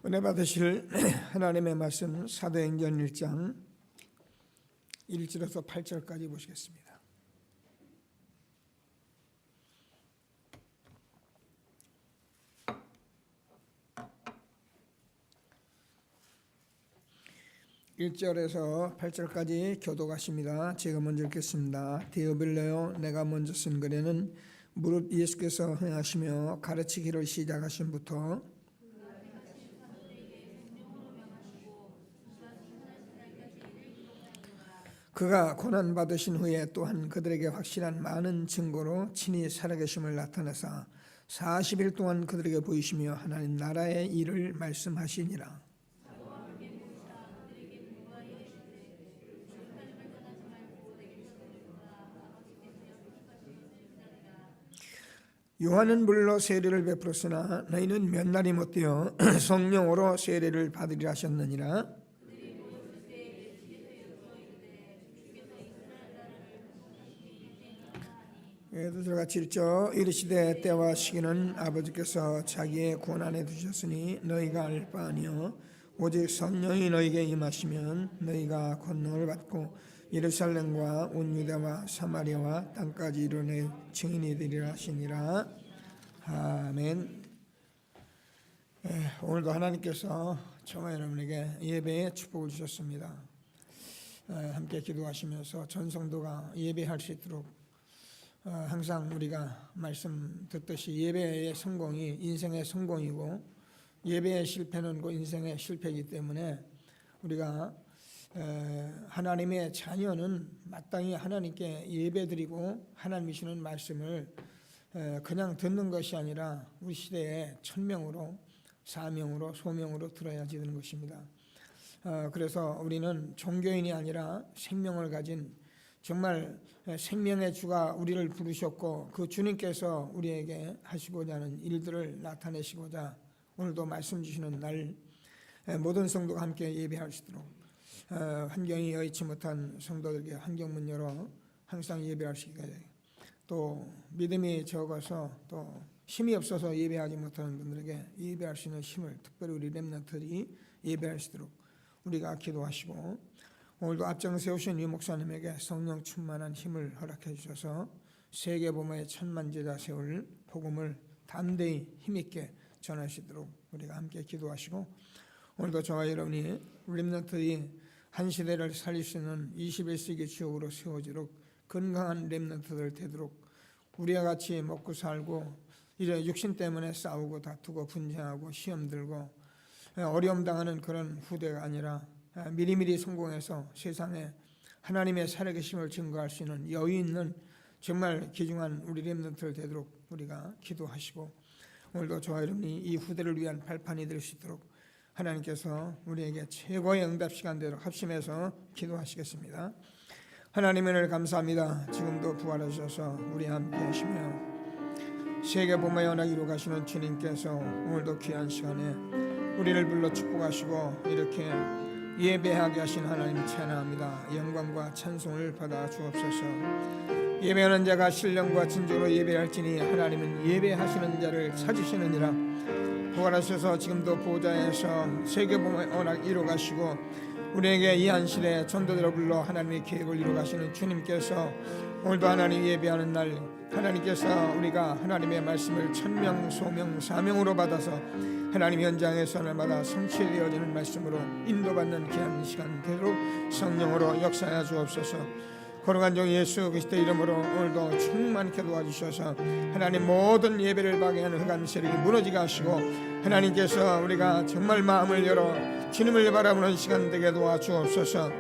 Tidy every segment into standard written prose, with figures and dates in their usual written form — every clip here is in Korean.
은혜 받으실 하나님의 말씀 사도행전 1장 1절에서 8절까지 보시겠습니다. (1절에서) (8절까지) 교독하십니다. 제가 먼저 읽겠습니다. 데오빌레요, 내가 먼저 쓴 글에는 무릇 예수께서 행하시며 가르치기를 시작하신부터 그가 고난받으신 후에 또한 그들에게 확실한 많은 증거로 친히 살아계심을 나타내사 40일 동안 그들에게 보이시며 하나님 나라의 일을 말씀하시니라. 요한은 물로 세례를 베풀었으나 너희는 몇 날이 못되어 성령으로 세례를 받으리라 하셨느니라. 예수들 같이 읽죠. 이르시되 때와 시기는 아버지께서 자기의 권한에 두셨으니 너희가 알 바 아니요 오직 성령이 너희에게 임하시면 너희가 권능을 받고 예루살렘과 온 유다와 사마리아와 땅까지 이르러 증인이 되리라 하시니라. 아멘. 오늘도 하나님께서 저와 여러분에게 예배의 축복을 주셨습니다. 함께 기도하시면서 전 성도가 예배할 수 있도록 항상 우리가 말씀 듣듯이 예배의 성공이 인생의 성공이고 예배의 실패는 그 인생의 실패이기 때문에 우리가 하나님의 자녀는 마땅히 하나님께 예배드리고 하나님이 주시는 말씀을 그냥 듣는 것이 아니라 우리 시대에 천명으로 사명으로 소명으로 들어야지 되는 것입니다. 그래서 우리는 종교인이 아니라 생명을 가진 정말 생명의 주가 우리를 부르셨고 그 주님께서 우리에게 하시고자 하는 일들을 나타내시고자 오늘도 말씀 주시는 날 모든 성도가 함께 예배할 수 있도록 환경이 여의치 못한 성도들에게 환경문 열어 항상 예배할 수 있게 또 믿음이 적어서 또 힘이 없어서 예배하지 못하는 분들에게 예배할 수 있는 힘을 특별히 우리 렘넌트들이 예배할 수 있도록 우리가 기도하시고 오늘도 앞장 세우신 유 목사님에게 성령 충만한 힘을 허락해 주셔서 세계복음의 천만 제자 세울 복음을 담대히 힘있게 전할 수 있도록 우리가 함께 기도하시고 오늘도 저와 여러분이 렘넌트들이 한 시대를 살릴 수 있는 21세기 주역으로 세워지도록 건강한 렘넌트들 되도록 우리와 같이 먹고 살고 이제 육신 때문에 싸우고 다투고 분쟁하고 시험 들고 어려움 당하는 그런 후대가 아니라 미리미리 성공해서 세상에 하나님의 살아계심을 증거할 수 있는 여유 있는 정말 귀중한 우리 렘넌트들 되도록 우리가 기도하시고 오늘도 저와 여러분이 이 후대를 위한 발판이 될 수 있도록 하나님께서 우리에게 최고의 응답 시간 되도록 합심해서 기도하시겠습니다. 하나님 은혜를 감사합니다. 지금도 부활하셔서 우리 함께 하시며 세계복음의 언약 이루 가시는 주님께서 오늘도 귀한 시간에 우리를 불러 축복하시고 이렇게 예배하게 하신 하나님 찬양합니다. 영광과 찬송을 받아 주옵소서. 예배하는 자가 신령과 진정으로 예배할지니 하나님은 예배하시는 자를 찾으시느니라. 부활하셔서 지금도 보좌에서 세계복음의 언약 이루 가시고 우리에게 이 한시대 전도들을 불러 하나님의 계획을 이루 가시는 주님께서 오늘도 하나님 예배하는 날 하나님께서 우리가 하나님의 말씀을 천명 소명 사명으로 받아서 하나님 현장에서 날마다 성취되어지는 말씀으로 인도받는 귀한 시간 되도록 성령으로 역사하여 주옵소서. 거룩한 종 예수 그리스도의 이름으로 오늘도 충만케 도와주셔서 하나님 모든 예배를 방해하는 흑암 세력이 무너지게 하시고 하나님께서 우리가 정말 마음을 열어 주님을 바라보는 시간 되게 도와주옵소서.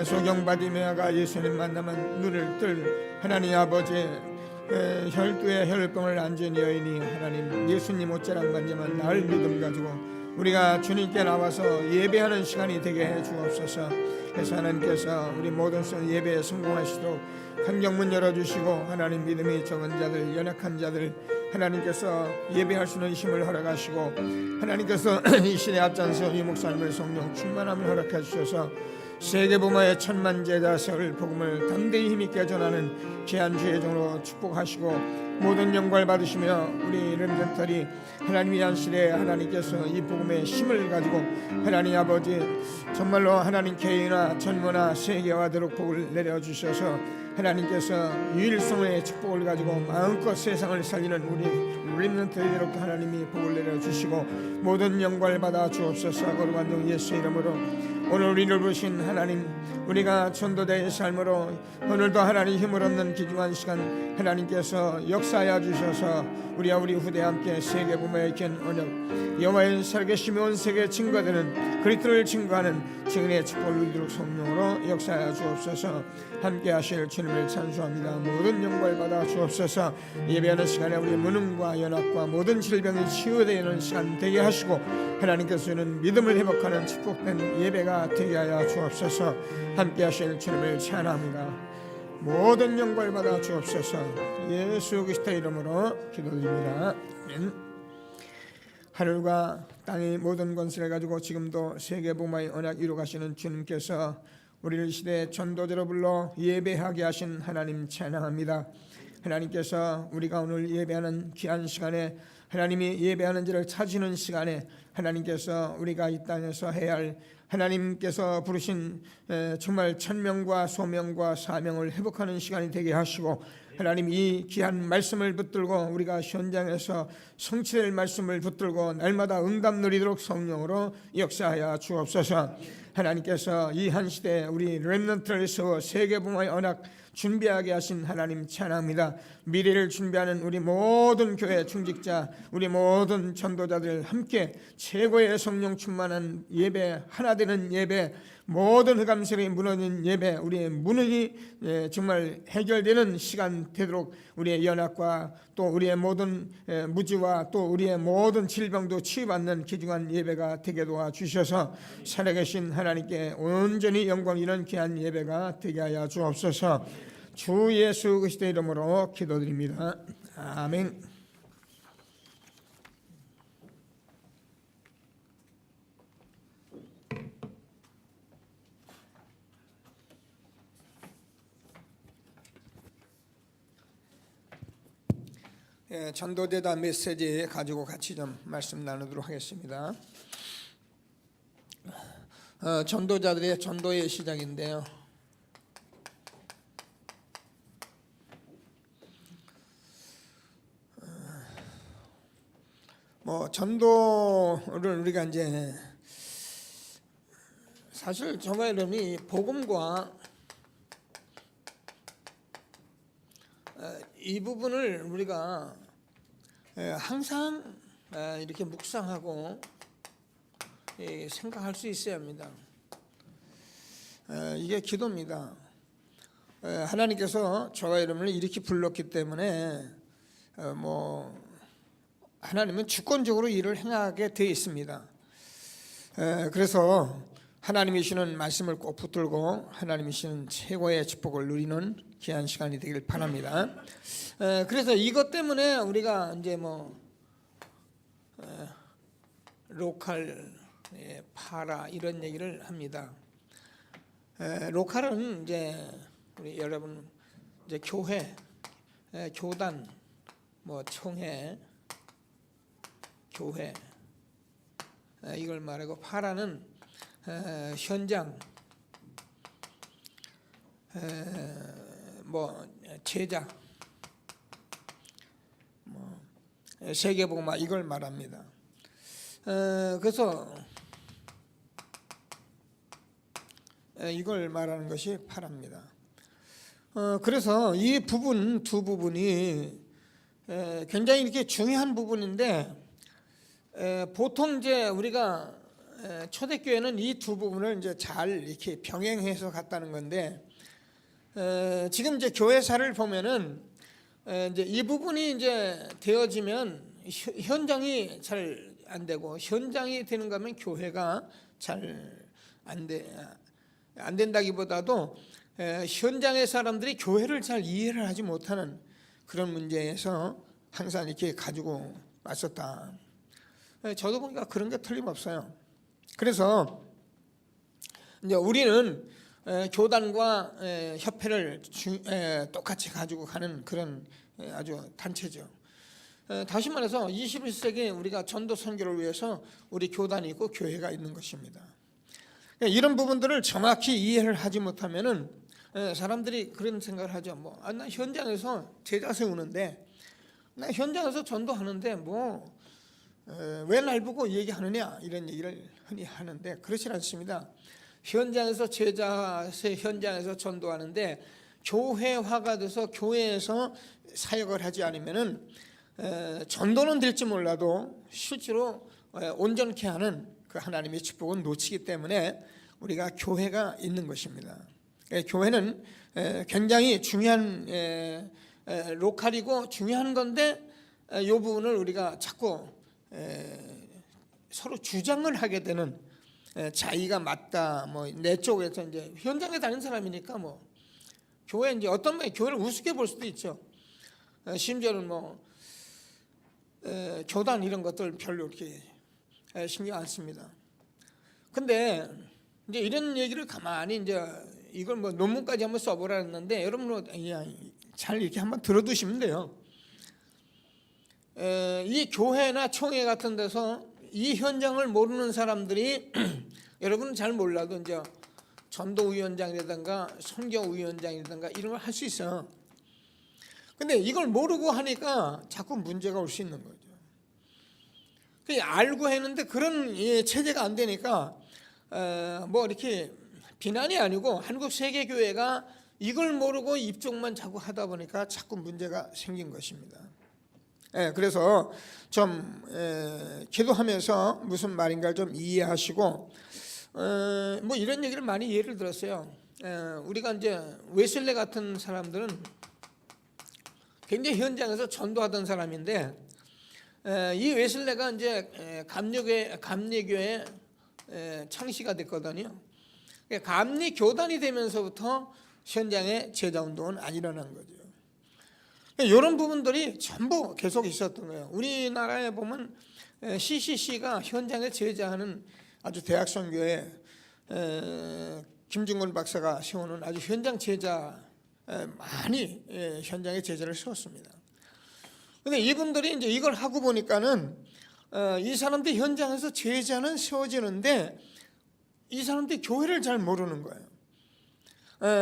소경바디메아가 예수님 만나면 눈을 뜰 하나님 아버지 혈두에 혈병을 안전 여인이 하나님 예수님 옷자락 만지면 나을 믿음 가지고 우리가 주님께 나와서 예배하는 시간이 되게 해 주옵소서. 그래서 하나님께서 우리 모든 예배에 성공하시도록 환경문 열어주시고 하나님 믿음이 적은 자들 연약한 자들 하나님께서 예배할 수 있는 힘을 허락하시고 하나님께서 이 시대 앞장서 이 목사님을 성령 충만함을 허락해 주셔서 세계복음화의 천만 제자 세울 복음을 담대히 힘있게 전하는 귀한 주의 종으로 축복하시고 모든 영광을 받으시며 우리 렘넌트들이 하나님 위한 시대에 하나님께서 이 복음의 힘을 가지고 하나님 아버지 정말로 하나님 개인이나 전무나 세계화되도록 복을 내려주셔서 하나님께서 유일성의 축복을 가지고 마음껏 세상을 살리는 우리 렘넌트들에게 하나님이 복을 내려주시고 모든 영광을 받아 주옵소서. 거룩한 종 예수 이름으로 오늘 우리를 부르신 하나님, 우리가 전도자의 삶으로 오늘도 하나님 힘을 얻는 귀중한 시간 하나님께서 역사하여 주셔서 우리와 우리 후대와 함께 세계복음의 귀한 언약 여호와의 살아계시며 온 세계에 증거되는 그리스도를 증거하는 증인의 축복을 누리도록 성령으로 역사하여 주옵소서. 함께 하실 주님을 찬송합니다. 모든 영광을 받아 주옵소서. 예배하는 시간에 우리 무능과 연약과 모든 질병이 치유되는 시간 되게 하시고 하나님께서는 믿음을 회복하는 축복된 예배가 되게 하여 주옵소서. 함께 하실 주님을 찬양합니다. 모든 영광을 받아 주옵소서. 예수 그리스도의 이름으로 기도드립니다. 아멘. 하늘과 땅의 모든 권세를 가지고 지금도 세계복음화의 언약 이루가시는 주님께서 우리를 시대의 전도자로 불러 예배하게 하신 하나님 찬양합니다. 하나님께서 우리가 오늘 예배하는 귀한 시간에 하나님이 예배하는 자를 찾으시는 시간에 하나님께서 우리가 이 땅에서 해야 할 하나님께서 부르신 정말 천명과 소명과 사명을 회복하는 시간이 되게 하시고 하나님 이 귀한 말씀을 붙들고 우리가 현장에서 성취될 말씀을 붙들고 날마다 응답 누리도록 성령으로 역사하여 주옵소서. 하나님께서 이 한 시대에 우리 렘넌트를 세워 세계복음화의 언약 준비하게 하신 하나님 찬양합니다. 미래를 준비하는 우리 모든 교회 중직자, 우리 모든 전도자들 함께 최고의 성령 충만한 예배, 하나 되는 예배, 모든 흑암색이 무너진 예배, 우리의 무능이 정말 해결되는 시간 되도록 우리의 연약과 또 우리의 모든 무지와 또 우리의 모든 질병도 치유받는 귀중한 예배가 되게 도와주셔서 살아계신 하나님께 온전히 영광 이런 귀한 예배가 되게 하여 주옵소서. 주 예수 그리스도의 이름으로 기도드립니다. 아멘. 전도대다 메시지 가지고 같이 좀 말씀 나누도록 하겠습니다. 전도자들의 전도의 시작인데요. 전도를 우리가 이제 사실 저가 이름이 복음과 이 부분을 우리가 항상 이렇게 묵상하고 생각할 수 있어야 합니다. 이게 기도입니다. 하나님께서 저와 여러분을 이렇게 불렀기 때문에 하나님은 주권적으로 일을 행하게 되어 있습니다. 그래서 하나님이 주시는 말씀을 꼭 붙들고 하나님이 주시는 최고의 축복을 누리는 귀한 시간이 되길 바랍니다. 그래서 이것 때문에 우리가 이제 로컬, 파라 이런 얘기를 합니다. 로컬은 이제 우리 여러분 이제 교회, 교단, 총회, 교회 이걸 말하고 파라는 현장, 제자, 세계복음화 이걸 말합니다. 그래서 이걸 말하는 것이 파라입니다. 그래서 이 부분 두 부분이 굉장히 이렇게 중요한 부분인데 보통 이제 우리가 초대교회는 이 두 부분을 이제 잘 이렇게 병행해서 갔다는 건데 지금 이제 교회사를 보면은 이제 이 부분이 이제 되어지면 현장이 잘 안 되고 현장이 되는가 하면 교회가 잘 안 된다기보다도 현장의 사람들이 교회를 잘 이해를 하지 못하는 그런 문제에서 항상 이렇게 가지고 왔었다. 저도 보니까 그런 게 틀림없어요. 그래서 이제 우리는 교단과 협회를 똑같이 가지고 가는 그런 아주 단체죠. 다시 말해서 21세기 우리가 전도 선교를 위해서 우리 교단이 있고 교회가 있는 것입니다. 이런 부분들을 정확히 이해를 하지 못하면은 사람들이 그런 생각을 하죠. 나 현장에서 제자 세우는데, 나 현장에서 전도하는데 왜 날 보고 얘기하느냐, 이런 얘기를 흔히 하는데 그렇지 않습니다. 현장에서 현장에서 전도하는데 교회화가 돼서 교회에서 사역을 하지 않으면은 전도는 될지 몰라도 실제로 온전케 하는 그 하나님의 축복은 놓치기 때문에 우리가 교회가 있는 것입니다. 교회는 굉장히 중요한 로컬이고 중요한 건데, 이 부분을 우리가 자꾸 서로 주장을 하게 되는, 자기가 맞다, 내 쪽에서 이제 현장에 다니는 사람이니까 교회 이제 어떤 분이 교회를 우습게 볼 수도 있죠. 심지어는 교단 이런 것들 별로 이렇게 신경 안 씁니다. 근데 이제 이런 얘기를 가만히 이제 이걸 논문까지 한번 써보라 했는데, 여러분 잘 이렇게 한번 들어두시면 돼요. 이 교회나 총회 같은 데서 이 현장을 모르는 사람들이 여러분은 잘 몰라도 이제 전도위원장이라든가 선교위원장이라든가 이런 걸 할 수 있어요. 근데 이걸 모르고 하니까 자꾸 문제가 올 수 있는 거죠. 알고 했는데 그런 체제가 안 되니까 이렇게 비난이 아니고 한국 세계교회가 이걸 모르고 입종만 자꾸 하다 보니까 자꾸 문제가 생긴 것입니다. 그래서 좀 기도하면서 무슨 말인가 좀 이해하시고, 이런 얘기를 많이 예를 들었어요. 우리가 이제 웨슬레 같은 사람들은 굉장히 현장에서 전도하던 사람인데, 이 웨슬레가 이제 감리교회 창시가 됐거든요. 감리 교단이 되면서부터 현장에 제자 운동은 안 일어난 거죠. 이런 부분들이 전부 계속 있었던 거예요. 우리나라에 보면 CCC가 현장에 제자하는 아주 대학선교회 김중건 박사가 세우는 아주 현장 제자 많이 현장에 제자를 세웠습니다. 근데 이분들이 이제 이걸 하고 보니까는 이 사람들이 현장에서 제자는 세워지는데 이 사람들이 교회를 잘 모르는 거예요.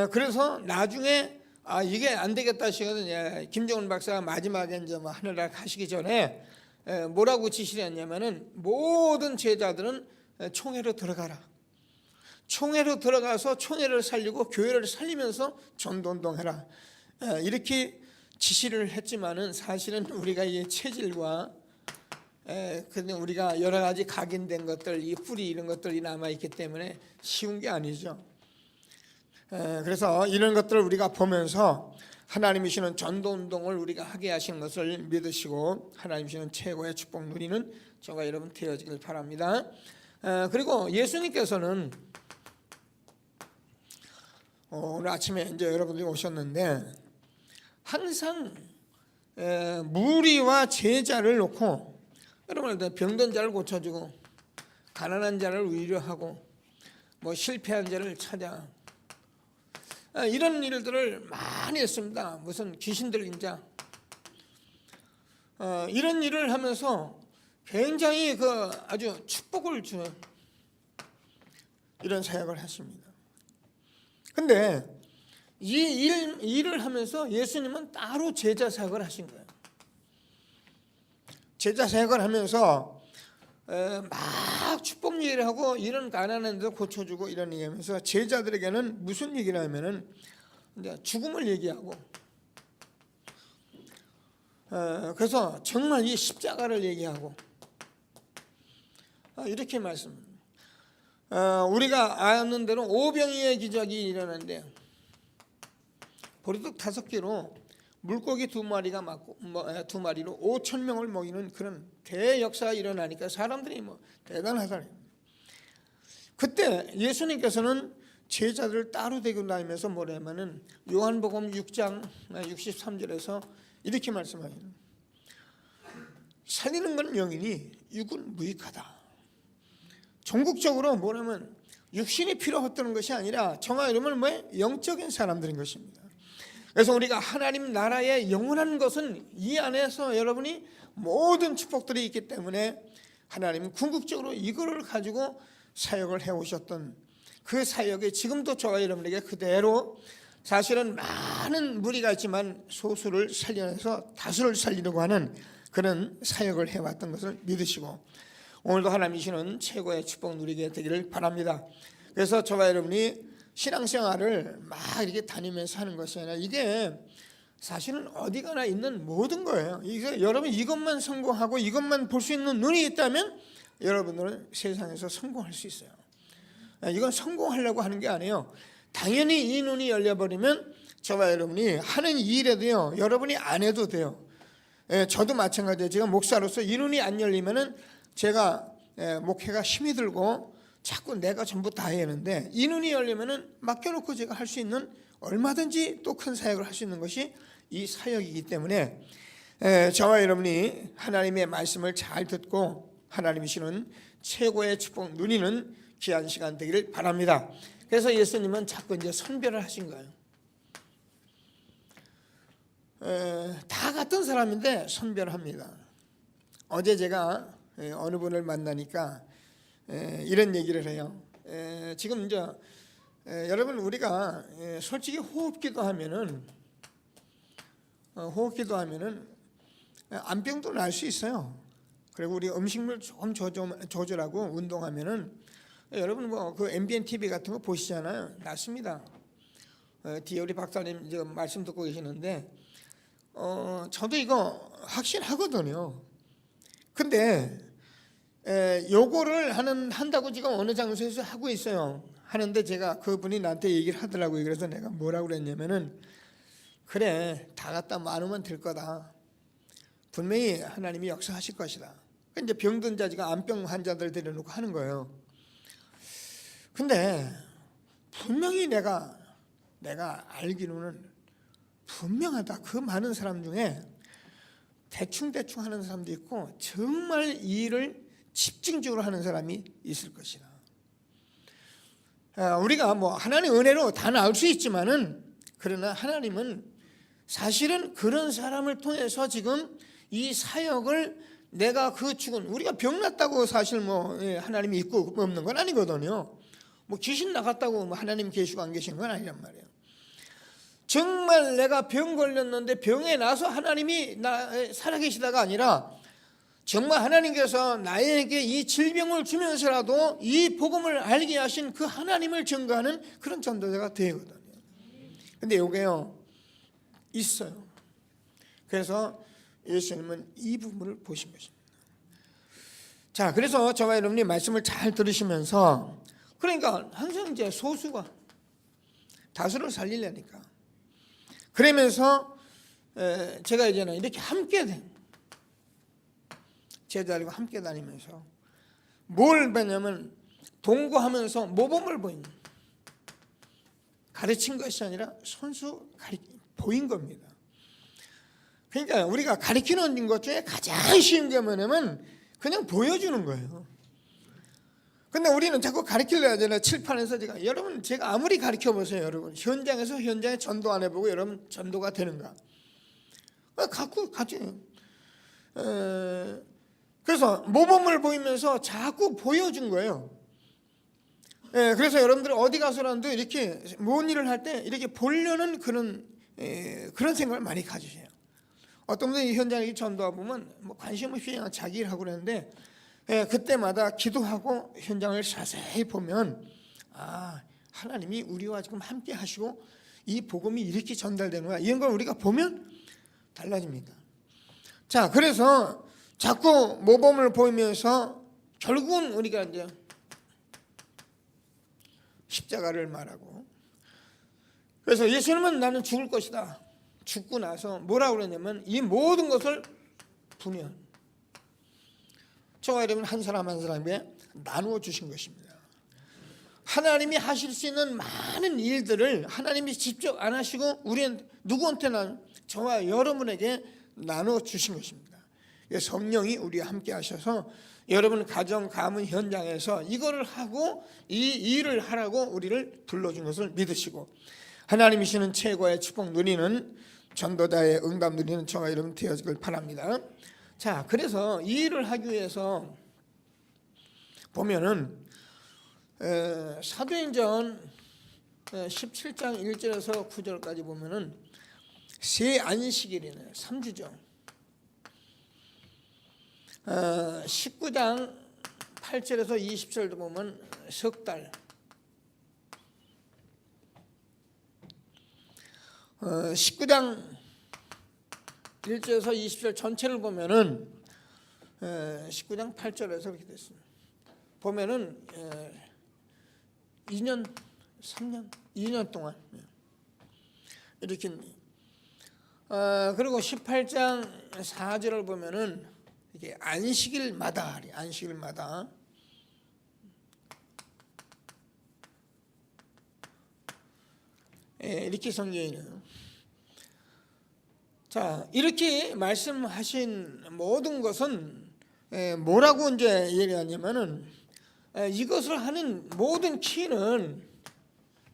그래서 나중에 이게 안 되겠다 싶거든요. 김정은 박사가 마지막에 이제 하늘나라 가시기 전에 뭐라고 지시를 했냐면은 모든 제자들은 총회로 들어가라. 총회로 들어가서 총회를 살리고 교회를 살리면서 전도운동해라. 이렇게 지시를 했지만은 사실은 우리가 이 체질과 근데 우리가 여러 가지 각인된 것들, 이 뿌리 이런 것들이 남아 있기 때문에 쉬운 게 아니죠. 그래서 이런 것들을 우리가 보면서 하나님이 주시는 전도운동을 우리가 하게 하신 것을 믿으시고 하나님이 주시는 최고의 축복 누리는 저와 여러분 되어지길 바랍니다. 그리고 예수님께서는 오늘 아침에 이제 여러분들이 오셨는데 항상 무리와 제자를 놓고 여러분 병든 자를 고쳐주고 가난한 자를 위로하고 실패한 자를 찾아 이런 일들을 많이 했습니다. 무슨 귀신들 인자 이런 일을 하면서 굉장히 아주 축복을 주는 이런 사역을 했습니다. 근데 이 일을 하면서 예수님은 따로 제자 사역을 하신 거예요. 제자 사역을 하면서 막 축복 얘기를 하고 이런 가난한 데도 고쳐주고 이런 얘기하면서 제자들에게는 무슨 얘기를 하면은 이제 죽음을 얘기하고 그래서 정말 이 십자가를 얘기하고 이렇게 말씀합니다. 우리가 아는 대로 오병이의 기적이 일어났는데 보리떡 5개로 물고기 2마리가 맞고 2마리로 5,000명을 먹이는 그런 대역사가 일어나니까 사람들이 대단하잖아요. 그때 예수님께서는 제자들을 따로 데리고 다니면서 뭐냐면은 요한복음 6장 63절에서 이렇게 말씀합니다. 살리는 건 영이니 육은 무익하다. 전국적으로 뭐냐면 육신이 필요 없다는 것이 아니라 저와 여러분은 뭐예요? 영적인 사람들인 것입니다. 그래서 우리가 하나님 나라의 영원한 것은 이 안에서 여러분이 모든 축복들이 있기 때문에 하나님은 궁극적으로 이거를 가지고 사역을 해오셨던 그 사역이 지금도 저와 여러분에게 그대로 사실은 많은 무리가 있지만 소수를 살려내서 다수를 살리려고 하는 그런 사역을 해왔던 것을 믿으시고 오늘도 하나님이 주시는 최고의 축복 누리게 되기를 바랍니다. 그래서 저와 여러분이 신앙생활을 막 이렇게 다니면서 하는 것이 아니라 이게 사실은 어디 가나 있는 모든 거예요. 이게 여러분 이것만 성공하고 이것만 볼 수 있는 눈이 있다면 여러분들은 세상에서 성공할 수 있어요. 이건 성공하려고 하는 게 아니에요. 당연히 이 눈이 열려버리면 저와 여러분이 하는 일에도요 여러분이 안 해도 돼요. 저도 마찬가지예요. 제가 목사로서 이 눈이 안 열리면은 제가 목회가 힘이 들고 자꾸 내가 전부 다 해야 하는데 이 눈이 열리면은 맡겨놓고 제가 할 수 있는 얼마든지 또 큰 사역을 할 수 있는 것이 이 사역이기 때문에 저와 여러분이 하나님의 말씀을 잘 듣고 하나님이 주시는 최고의 축복 누리는 귀한 시간 되기를 바랍니다. 그래서 예수님은 자꾸 이제 선별을 하신 거예요. 다 같은 사람인데 선별합니다. 어제 제가 어느 분을 만나니까 이런 얘기를 해요. 지금 이제 여러분 우리가 솔직히 호흡기도 하면은 암병도 날 수 있어요. 그리고 우리 음식물 조금 조절하고 운동하면은 여러분 뭐 그 MBN TV 같은 거 보시잖아요. 낫습니다. 뒤에 우리 박사님 지금 말씀 듣고 계시는데 저도 이거 확실하거든요. 근데 요거를 한다고 지금 어느 장소에서 하고 있어요. 하는데 제가 그분이 나한테 얘기를 하더라고요. 그래서 내가 뭐라고 그랬냐면은 그래 다 갖다 많으면 될 거다. 분명히 하나님이 역사하실 것이다. 이제 병든 자 지금 암병 환자들 데려놓고 하는 거예요. 근데 분명히 내가 알기로는 분명하다. 그 많은 사람 중에 대충 하는 사람도 있고 정말 이 일을 집중적으로 하는 사람이 있을 것이다. 우리가 뭐 하나님 은혜로 다 나을 수 있지만은 그러나 하나님은 사실은 그런 사람을 통해서 지금 이 사역을 내가 그 죽은 우리가 병 났다고 사실 뭐 하나님이 있고 없는 건 아니거든요. 뭐 귀신 나갔다고 뭐 하나님 계시고 안 계신 건 아니란 말이에요. 정말 내가 병 걸렸는데 병에 나서 하나님이 살아계시다가 아니라 정말 하나님께서 나에게 이 질병을 주면서라도 이 복음을 알게 하신 그 하나님을 증거하는 그런 전도자가 되거든요. 근데 이게요 있어요. 그래서 예수님은 이 부분을 보신 것입니다. 자, 그래서 저와 여러분이 말씀을 잘 들으시면서 그러니까 항상 이제 소수가 다수를 살리려니까 그러면서 제가 이제는 이렇게 함께 제자들과 함께 다니면서 뭘 배냐면 동거하면서 모범을 가르친 것이 아니라 손수 보인 겁니다. 그러니까 우리가 가르치는 것 중에 가장 쉬운 게 뭐냐면 그냥 보여주는 거예요. 근데 우리는 자꾸 가르치려 하잖아요. 칠판에서 제가 아무리 가르쳐 보세요, 여러분. 현장에 전도 안 해보고 여러분 전도가 되는가? 같이. 그래서 모범을 보이면서 자꾸 보여준 거예요. 그래서 여러분들 어디 가서라도 이렇게 뭔 일을 할 때 이렇게 보려는 그런 생각을 많이 가지세요. 어떤 분들이 현장에 전도하 보면 뭐 관심 없이 그냥 자기 일하고 그러는데 그때마다 기도하고 현장을 자세히 보면 하나님이 우리와 지금 함께 하시고 이 복음이 이렇게 전달되는 거야. 이런 걸 우리가 보면 달라집니다. 자, 그래서 자꾸 모범을 보이면서 결국은 우리가 이제 십자가를 말하고 그래서 예수님은 나는 죽을 것이다. 죽고 나서 뭐라고 그러냐면 이 모든 것을 분열 저와 여러분 한 사람 한 사람에게 나누어 주신 것입니다. 하나님이 하실 수 있는 많은 일들을 하나님이 직접 안 하시고 우리는 누구한테나 저와 여러분에게 나누어 주신 것입니다. 성령이 우리와 함께 하셔서 여러분 가정 가문 현장에서 이거를 하고 이 일을 하라고 우리를 불러준 것을 믿으시고 하나님이 주시는 최고의 축복 누리는 전도자의 응답 누리는 저와 여러분 되어지길 바랍니다. 자, 그래서 이 일을 하기 위해서 보면은 사도행전 17장 1절에서 9절까지 보면은 새 안식일이네요. 3주죠. 19장 8절에서 20절도 보면 석 달. 19장 1절에서 20절 전체를 보면은 19장 8절에서 그렇게 됐습니다. 보면은 2년, 3년, 2년 동안 이렇게. 그리고 18장 4절을 보면은 이게 안식일마다 이렇게 성경이네요. 자, 이렇게 말씀하신 모든 것은 뭐라고 이제 얘기하냐면은 이것을 하는 모든 키는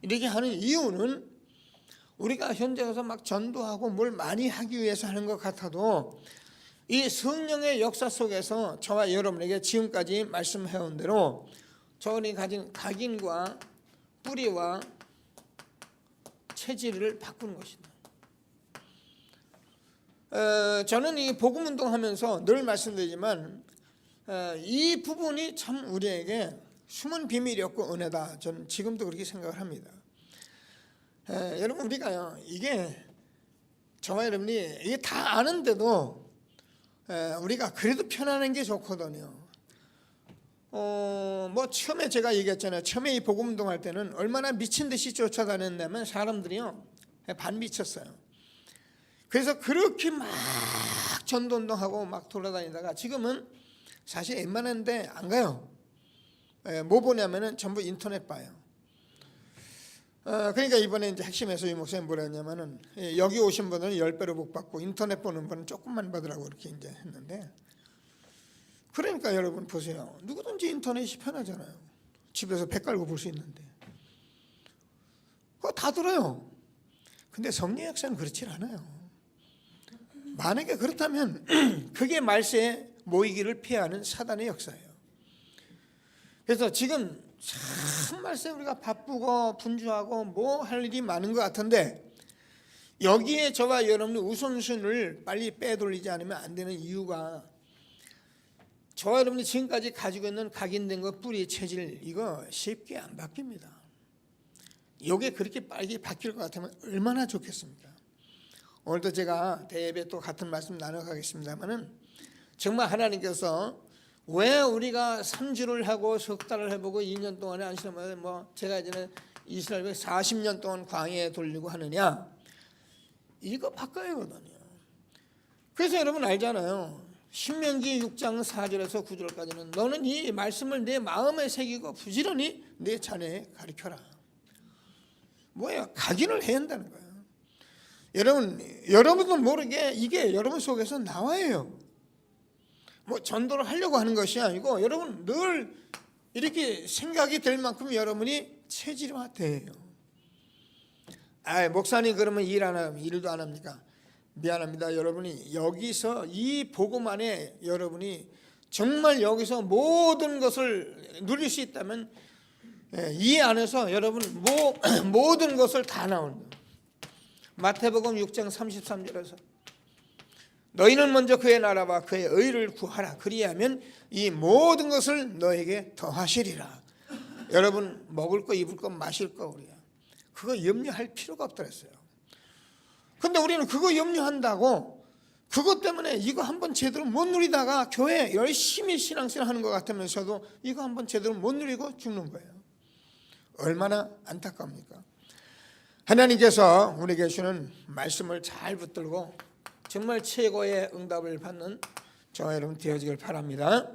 이렇게 하는 이유는 우리가 현장에서 막 전도하고 뭘 많이 하기 위해서 하는 것 같아도 이 성령의 역사 속에서 저와 여러분에게 지금까지 말씀해온 대로 저분이 가진 각인과 뿌리와 체질을 바꾸는 것이다. 저는 이 복음운동하면서 늘 말씀드리지만 이 부분이 참 우리에게 숨은 비밀이었고 은혜다. 저는 지금도 그렇게 생각을 합니다. 여러분 우리가요 이게 저와 여러분이 이게 다 아는데도 우리가 그래도 편안한 게 좋거든요. 뭐 처음에 제가 얘기했잖아요. 처음에 이 복음운동 할 때는 얼마나 미친 듯이 쫓아다녔냐면 사람들이요 반 미쳤어요. 그래서 그렇게 막 전도운동하고 막 돌아다니다가 지금은 사실 웬만한데 안 가요. 뭐 보냐면은 전부 인터넷 봐요. 그러니까 이번에 이제 핵심에서 이 목사님 뭐라 했냐면은 여기 오신 분들은 10배로 복 받고 인터넷 보는 분은 조금만 받으라고 이렇게 이제 했는데, 그러니까 여러분 보세요. 누구든지 인터넷이 편하잖아요. 집에서 배 깔고 볼 수 있는데 그거 다 들어요. 근데 성령의 역사는 그렇지 않아요. 만약에 그렇다면 그게 말세에 모이기를 피하는 사단의 역사예요. 그래서 지금 참 말세 우리가 바쁘고 분주하고 뭐 할 일이 많은 것 같은데 여기에 저와 여러분의 우선순위를 빨리 빼돌리지 않으면 안 되는 이유가 저와 여러분이 지금까지 가지고 있는 각인된 것 뿌리 체질 이거 쉽게 안 바뀝니다. 이게 그렇게 빨리 바뀔 것 같으면 얼마나 좋겠습니까? 오늘도 제가 대예배 또 같은 말씀 나눠가겠습니다만은 정말 하나님께서 왜 우리가 3주를 하고 석 달을 해보고 2년 동안에 안식일을 뭐 제가 이제는 이스라엘 40년 동안 광야에 돌리고 하느냐, 이거 바꿔야거든요. 그래서 여러분 알잖아요. 신명기 6장 4절에서 9절까지는 너는 이 말씀을 내 마음에 새기고 부지런히 내 자녀에 가르쳐라. 뭐예요? 각인을 해야 한다는 거예요. 여러분도 모르게 이게 여러분 속에서 나와요. 뭐 전도를 하려고 하는 것이 아니고 여러분 늘 이렇게 생각이 될 만큼 여러분이 체질화돼요. 목사님 그러면 일도 안 합니까? 미안합니다. 여러분이 여기서 이 복음 안에 여러분이 정말 여기서 모든 것을 누릴 수 있다면 이 안에서 여러분 모든 것을 다 나온다. 마태복음 6장 33절에서 너희는 먼저 그의 나라와 그의 의를 구하라. 그리하면 이 모든 것을 너에게 더하시리라. 여러분 먹을 거 입을 거 마실 거 우리가 그거 염려할 필요가 없더랬어요. 근데 우리는 그거 염려한다고 그것 때문에 이거 한번 제대로 못 누리다가 교회 열심히 신앙생활 하는 것 같으면서도 이거 한번 제대로 못 누리고 죽는 거예요. 얼마나 안타깝습니까? 하나님께서 우리에게 주는 말씀을 잘 붙들고 정말 최고의 응답을 받는 저와 여러분 되어지길 바랍니다.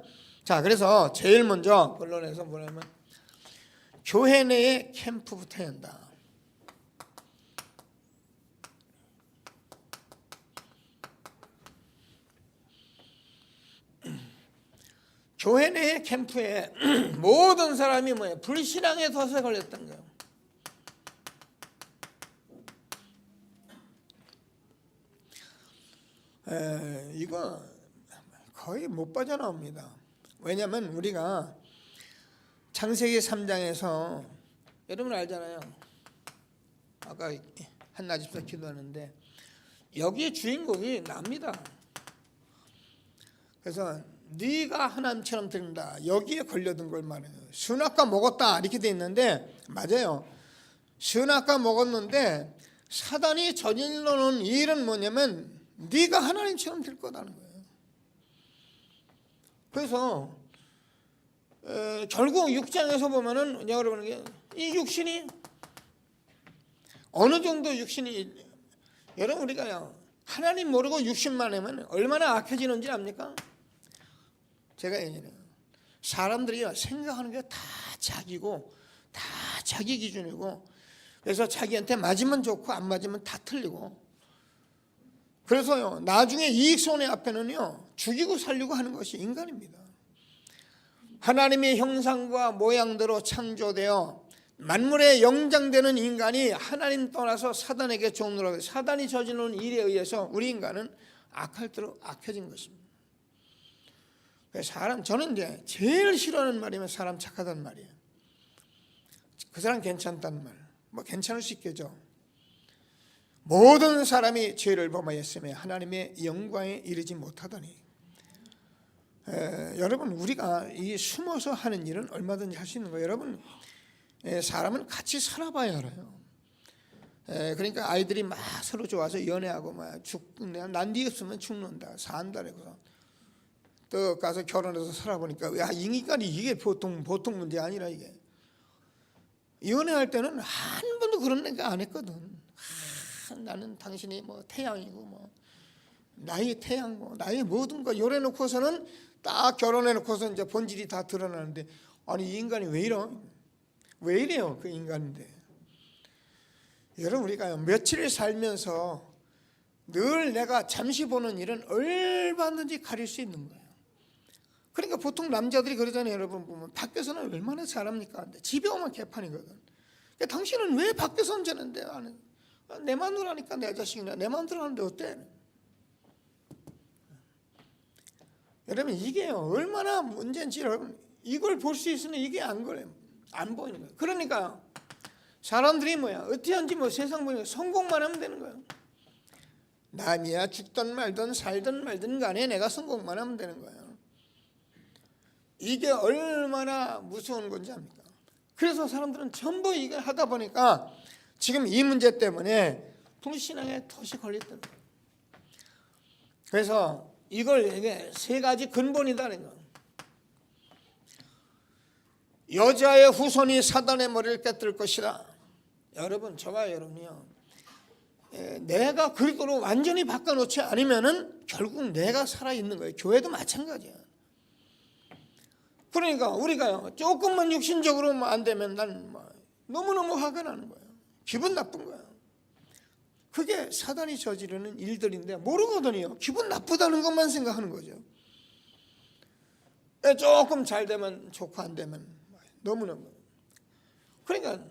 자, 그래서 제일 먼저 본론에서 뭐냐면 교회 내에 캠프부터 해야 한다. 교회 내 캠프에 모든 사람이 불신앙의 덫에 걸렸던 거예요. 이거 거의 못 빠져나옵니다. 왜냐하면 우리가 창세기 3장에서 여러분 알잖아요. 아까 한나집사 기도하는데 여기에 주인공이 납니다. 그래서 네가 하나님처럼 된다. 여기에 걸려든 걸 말해요. 선악과 먹었다 이렇게 돼 있는데 맞아요. 선악과 먹었는데 사단이 저질러 놓은 일은 뭐냐면 네가 하나님처럼 될 거다는 거예요. 그래서 결국 6장에서 보면은 여러분 이 육신이 어느 정도 육신이 여러분 우리가요 하나님 모르고 육신만 하면 얼마나 악해지는지 압니까? 제가 얘기해요. 사람들이 생각하는 게 다 자기고 다 자기 기준이고 그래서 자기한테 맞으면 좋고 안 맞으면 다 틀리고 그래서요 나중에 이익 손해 앞에는요 죽이고 살리고 하는 것이 인간입니다. 하나님의 형상과 모양대로 창조되어 만물의 영장되는 인간이 하나님 떠나서 사단에게 종노릇하고 사단이 저지르는 일에 의해서 우리 인간은 악할수록 악해진 것입니다. 사람 저는 이제 제일 싫어하는 말이면 사람 착하단 말이에요. 그 사람 괜찮단 말. 뭐 괜찮을 수 있겠죠. 모든 사람이 죄를 범하였으며 하나님의 영광에 이르지 못하더니 여러분 우리가 이 숨어서 하는 일은 얼마든지 할 수 있는 거예요. 여러분 사람은 같이 살아봐야 알아요. 그러니까 아이들이 막 서로 좋아서 연애하고 막 난 네 없으면 죽는다 산다 그래서 또 가서 결혼해서 살아보니까 야 이 인간이 이게 보통 문제 아니라 이게 연애할 때는 한 번도 그런 얘기 안 했거든. 나는 당신이 뭐 태양이고 뭐 나의 태양 뭐 나의 모든 거 요래 놓고서는 딱 결혼해 놓고서 이제 본질이 다 드러나는데 아니 이 인간이 왜 이래요 그 인간인데 여러분 우리가 며칠을 살면서 늘 내가 잠시 보는 일은 얼마든지 가릴 수 있는 거예요. 그러니까 보통 남자들이 그러잖아요. 여러분 보면 밖에서는 얼마나 잘합니까? 집에 오면 개판이거든. 그러니까 당신은 왜 밖에서는 저런데 내 마음대로 하니까 내 자식이나 내 마음대로 하는데 어때? 여러분 이게요 얼마나 문제인지 여러분 이걸 볼 수 있으면 이게 안 보이는 거예요. 그러니까 사람들이 어떻게 하는지 세상 보니까 성공만 하면 되는 거예요. 남이야 죽든 말든 살든 말든 간에 내가 성공만 하면 되는 거예요. 이게 얼마나 무서운 건지 압니까? 그래서 사람들은 전부 이걸 하다 보니까 지금 이 문제 때문에 불신앙에 덫이 걸렸던 거예요. 그래서 이게 세 가지 근본이다는 거예요. 여자의 후손이 사단의 머리를 깨뜨릴 것이다. 여러분 저와 여러분이요 내가 그리스도로 완전히 바꿔놓지 않으면은 결국 내가 살아있는 거예요. 교회도 마찬가지야. 그러니까 우리가요 조금만 육신적으로 안 되면 난 너무너무 화가 나는 거예요. 기분 나쁜 거예요. 그게 사단이 저지르는 일들인데 모르거든요. 기분 나쁘다는 것만 생각하는 거죠. 조금 잘 되면 좋고 안 되면 너무너무. 그러니까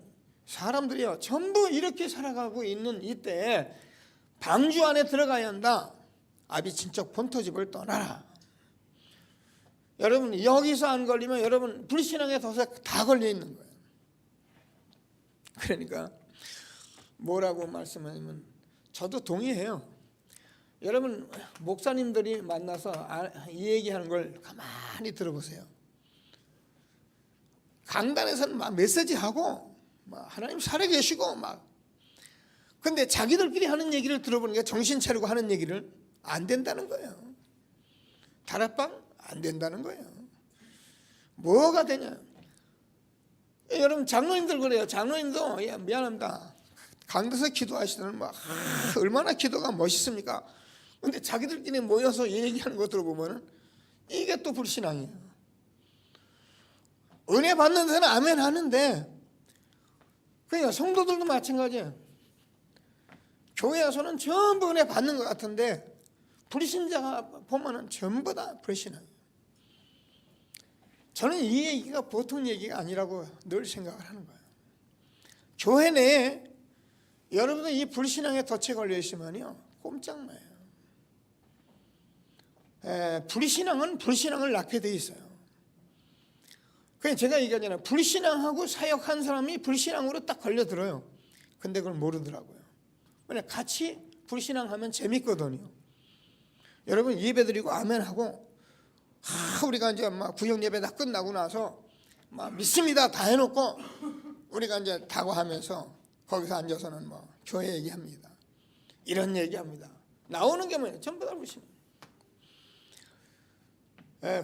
사람들이요 전부 이렇게 살아가고 있는 이때에 방주 안에 들어가야 한다. 아비친척 본토집을 떠나라. 여러분 여기서 안 걸리면 여러분 불신앙의 덫에 다 걸려 있는 거예요. 그러니까 뭐라고 말씀하냐면 저도 동의해요. 여러분 목사님들이 만나서 이 얘기하는 걸 가만히 들어보세요. 강단에서는 막 메시지하고 막 하나님 살아계시고 막 근데 자기들끼리 하는 얘기를 들어보니까 정신 차리고 하는 얘기를 안 된다는 거예요. 다락방 안 된다는 거예요. 뭐가 되냐? 여러분 장로님들 그래요. 장로님도 미안합니다. 강단에서 기도하시더니 얼마나 기도가 멋있습니까? 근데 자기들끼리 모여서 얘기하는 거 들어보면 이게 또 불신앙이에요. 은혜 받는 데는 아멘 하는데 그러니까 성도들도 마찬가지예요. 교회 와서는 전부 은혜 받는 것 같은데 불신자가 보면은 전부 다 불신앙이에요. 저는 이 얘기가 보통 얘기가 아니라고 늘 생각을 하는 거예요. 교회 내에 여러분들 이 불신앙에 덫에 걸려 있으면요 꼼짝 마요. 불신앙은 불신앙을 낳게 돼 있어요. 그냥 제가 얘기하잖아요. 불신앙하고 사역한 사람이 불신앙으로 딱 걸려들어요. 근데 그걸 모르더라고요. 왜냐 같이 불신앙하면 재밌거든요. 여러분 예배드리고 아멘하고 우리가 이제 막 구역 예배 다 끝나고 나서 막 믿습니다 다 해놓고 우리가 이제 다고하면서 거기서 앉아서는 뭐 교회 얘기합니다. 이런 얘기합니다. 나오는 게 뭐예요? 전부 다 불신앙.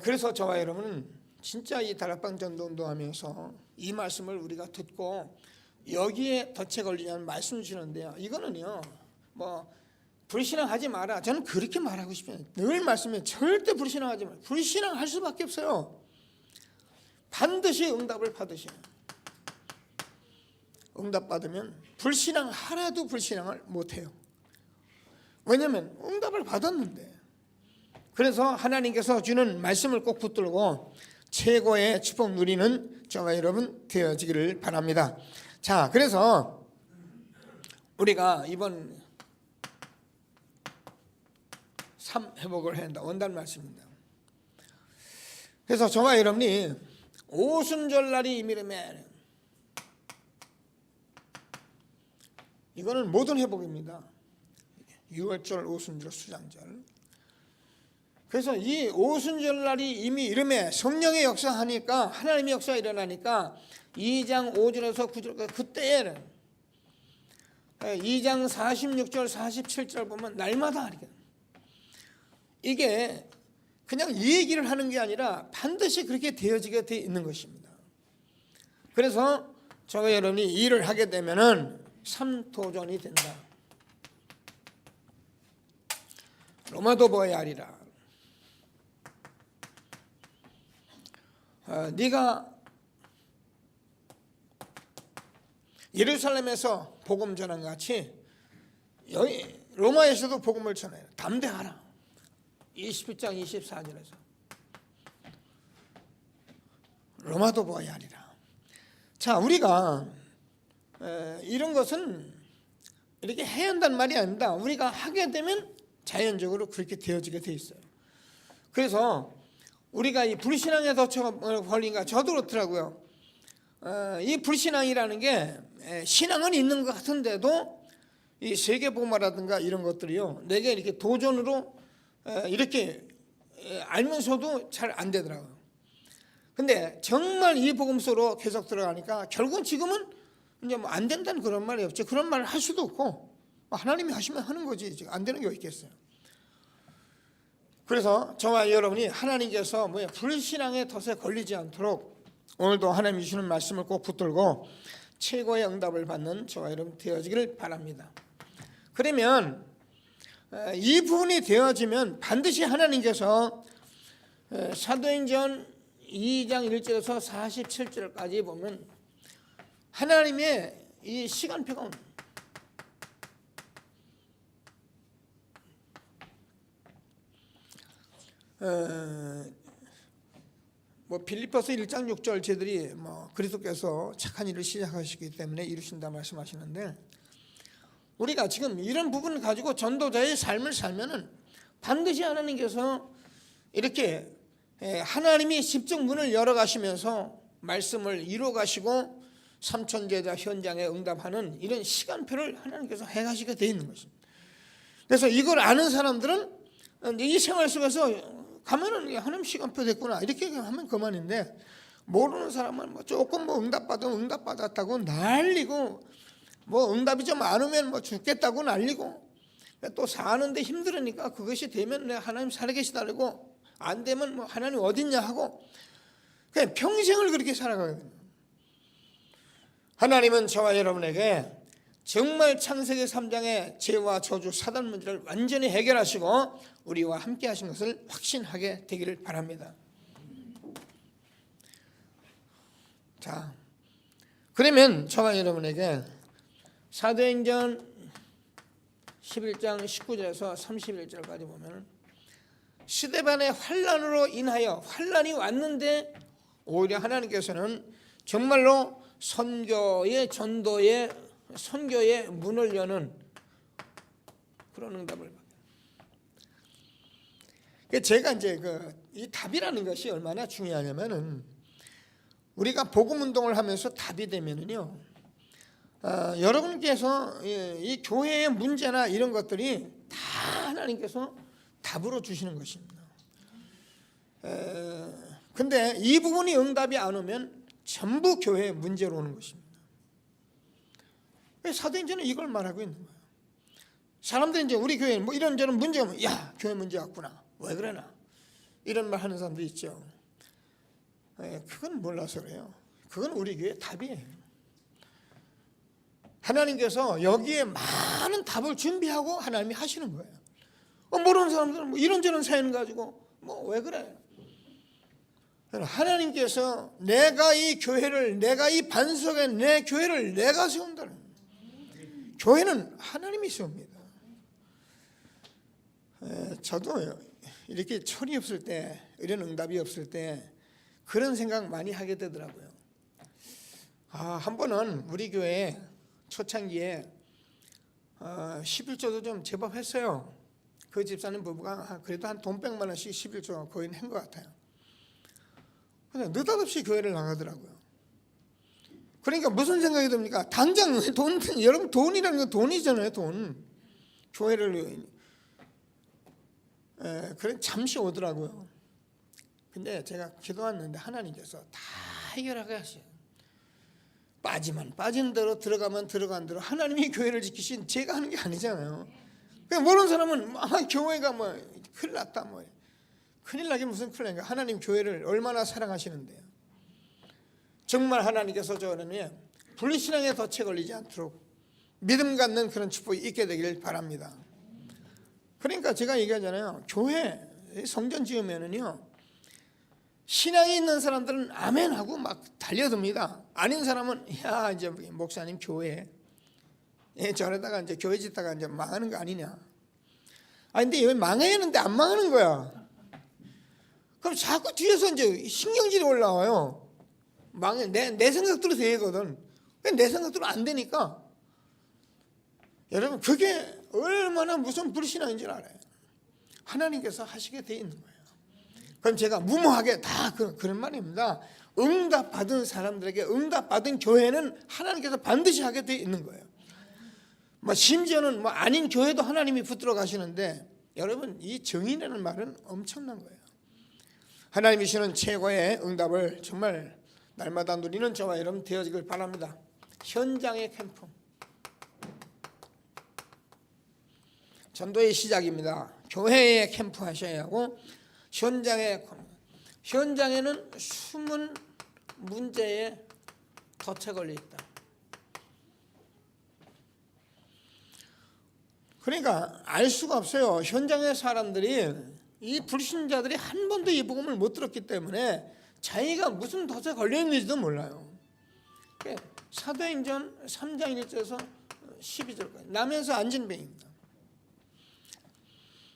그래서 저와 여러분은 진짜 이 다락방 전도 운동하면서 이 말씀을 우리가 듣고 여기에 덫에 걸리냐는 말씀 주시는데요. 이거는요 뭐 불신앙하지 마라. 저는 그렇게 말하고 싶어요. 늘 말씀해 절대 불신앙하지 마라. 불신앙할 수밖에 없어요. 반드시 응답을 받으셔요. 응답 받으면 불신앙 하나도 불신앙을 못해요. 왜냐하면 응답을 받았는데. 그래서 하나님께서 주는 말씀을 꼭 붙들고 최고의 축복 누리는 저와 여러분 되어지기를 바랍니다. 자, 그래서 우리가 이번 3 회복을 해야 한다. 원단 말씀입니다. 그래서 저와 여러분이 오순절날이 이르면 이거는 모든 회복입니다. 6월절, 오순절, 수장절. 그래서 이 오순절날이 이미 이름에 성령의 역사하니까 하나님의 역사가 일어나니까 2장 5절에서 9절 그때에는 2장 46절 47절 보면 날마다 이게 그냥 이 얘기를 하는 게 아니라 반드시 그렇게 되어지게 되어 있는 것입니다. 그래서 저와 여러분이 이 일을 하게 되면은 삼도전이 된다. 로마도 보아야 하리라. 네가 예루살렘에서 복음 전한 같이 여기 로마에서도 복음을 전해요. 담대하라. 21장 24절에서 로마도 보아야 하리라. 자, 우리가 이런 것은 이렇게 해야 한다는 말이 아닙니다. 우리가 하게 되면 자연적으로 그렇게 되어지게 돼 있어요. 그래서 우리가 이 불신앙에 덫에 걸린가 저도 그렇더라고요. 이 불신앙이라는 게 신앙은 있는 것 같은데도 이 세계복음화라든가 이런 것들이요 내게 이렇게 도전으로 이렇게 알면서도 잘 안 되더라고요. 근데 정말 이 복음서로 계속 들어가니까 결국은 지금은 이제 뭐 안 된다는 그런 말이 없죠. 그런 말을 할 수도 없고 하나님이 하시면 하는 거지 안 되는 게 있겠어요. 그래서 저와 여러분이 하나님께서 불신앙의 덫에 걸리지 않도록 오늘도 하나님이 주시는 말씀을 꼭 붙들고 최고의 응답을 받는 저와 여러분 되어지기를 바랍니다. 그러면 이 부분이 되어지면 반드시 하나님께서 사도행전 2장 1절에서 47절까지 보면 하나님의 이 시간표가 옵니다. 빌립보서 1장 6절 저들이 그리스도께서 착한 일을 시작하시기 때문에 이루신다 말씀하시는데 우리가 지금 이런 부분을 가지고 전도자의 삶을 살면은 반드시 하나님께서 이렇게 하나님이 직접 문을 열어 가시면서 말씀을 이루어 가시고 삼천제자 현장에 응답하는 이런 시간표를 하나님께서 해 가시게 돼 있는 것입니다. 그래서 이걸 아는 사람들은 이 생활 속에서 가면은 하나님 시간표 됐구나 이렇게 하면 그만인데 모르는 사람은 조금 응답받으면 응답받았다고 난리고 응답이 좀 안 오면 죽겠다고 난리고 또 사는데 힘들으니까 그것이 되면 하나님 살아계시다고 안 되면 하나님 어딨냐 하고 그냥 평생을 그렇게 살아가거든요. 하나님은 저와 여러분에게 정말 창세기 3장의 죄와 저주 사단 문제를 완전히 해결하시고 우리와 함께 하신 것을 확신하게 되기를 바랍니다. 자, 그러면 저와 여러분에게 사도행전 11장 19절에서 31절까지 보면 스데반의 환난으로 인하여 환난이 왔는데 오히려 하나님께서는 정말로 선교의 전도의 선교의 문을 여는 그런 응답을 받아요. 제가 이제 이 답이라는 것이 얼마나 중요하냐면은 우리가 복음 운동을 하면서 답이 되면은요, 여러분께서 이 교회의 문제나 이런 것들이 다 하나님께서 답으로 주시는 것입니다. 근데 이 부분이 응답이 안 오면 전부 교회의 문제로 오는 것입니다. 사도행전은 이걸 말하고 있는 거예요. 사람들이 이제 우리 교회에 뭐 이런저런 문제가 오면 야, 교회 문제 같구나. 왜 그러나? 이런 말 하는 사람도 있죠. 그건 몰라서 그래요. 그건 우리 교회의 답이에요. 하나님께서 여기에 많은 답을 준비하고 하나님이 하시는 거예요. 모르는 사람들은 뭐 이런저런 사연 가지고 뭐 왜 그래? 하나님께서 내가 이 교회를, 내가 이 반석에 내 교회를 내가 세운다는, 교회는 하나님이 세웁니다. 저도 이렇게 철이 없을 때, 이런 응답이 없을 때 그런 생각 많이 하게 되더라고요. 한 번은 우리 교회 초창기에 11조도 좀 제법 했어요. 그 집사님 부부가 그래도 한 돈 100만 원씩 11조 거의 한 것 같아요. 근데 느닷없이 교회를 나가더라고요. 그러니까 무슨 생각이 듭니까? 당장 돈, 여러분 돈이라는 건 돈이잖아요. 돈. 교회를 그래 잠시 오더라고요. 근데 제가 기도했는데 하나님께서 다 해결하게 하셔요. 빠지면 빠진 대로, 들어가면 들어간 대로. 하나님이 교회를 지키신 제가 하는 게 아니잖아요. 그러니까 모르는 사람은 교회가 뭐 큰일 났다 뭐. 큰일 나긴 무슨 큰일 나니까. 하나님 교회를 얼마나 사랑하시는데요. 정말 하나님께서 저는 불신앙에 덫에 걸리지 않도록 믿음 갖는 그런 축복이 있게 되길 바랍니다. 그러니까 제가 얘기하잖아요. 교회 성전 지으면은요, 신앙이 있는 사람들은 아멘하고 막 달려듭니다. 아닌 사람은 야 이제 목사님 교회 저러다가 이제 교회 짓다가 이제 망하는 거 아니냐. 근데 왜 망해야 하는데 안 망하는 거야? 그럼 자꾸 뒤에서 이제 신경질이 올라와요. 망해 내 생각대로 되거든. 내 생각대로 안 되니까. 여러분 그게 얼마나 무슨 불신앙인 줄 알아요. 하나님께서 하시게 돼 있는 거예요. 그럼 제가 무모하게 다 그런 말입니다. 응답받은 사람들에게, 응답받은 교회는 하나님께서 반드시 하게 돼 있는 거예요. 심지어는 아닌 교회도 하나님이 붙들어 가시는데, 여러분 이 정의라는 말은 엄청난 거예요. 하나님이 주시는 최고의 응답을 정말 날마다 누리는 저와 여러분 되어지길 바랍니다. 현장의 캠프, 전도의 시작입니다. 교회에 캠프 하셔야 하고, 현장에는 숨은 문제에 덫에 걸려 있다. 그러니까 알 수가 없어요. 현장의 사람들이, 이 불신자들이 한 번도 이 복음을 못 들었기 때문에 자기가 무슨 덫에 걸려 있는지도 몰라요. 사도행전 3장 1절에서 12절까지 남에서 안진뱅입니다.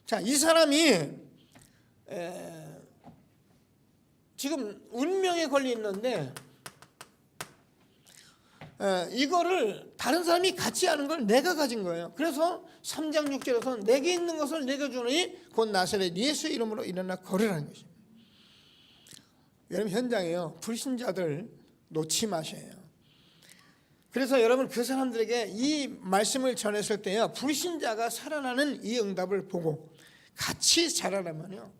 자, 이 사람이 지금 운명에 걸려 있는데, 이거를 다른 사람이 갖지 않은 걸 내가 가진 거예요. 그래서 3장 6절에서 내게 있는 것을 내게 주노니 곧 나사렛 예수 이름으로 일어나 걸으라는 것입니다. 여러분 현장에요, 불신자들 놓지 마셔요. 그래서 여러분 그 사람들에게 이 말씀을 전했을 때요, 불신자가 살아나는 이 응답을 보고 같이 자라려면요,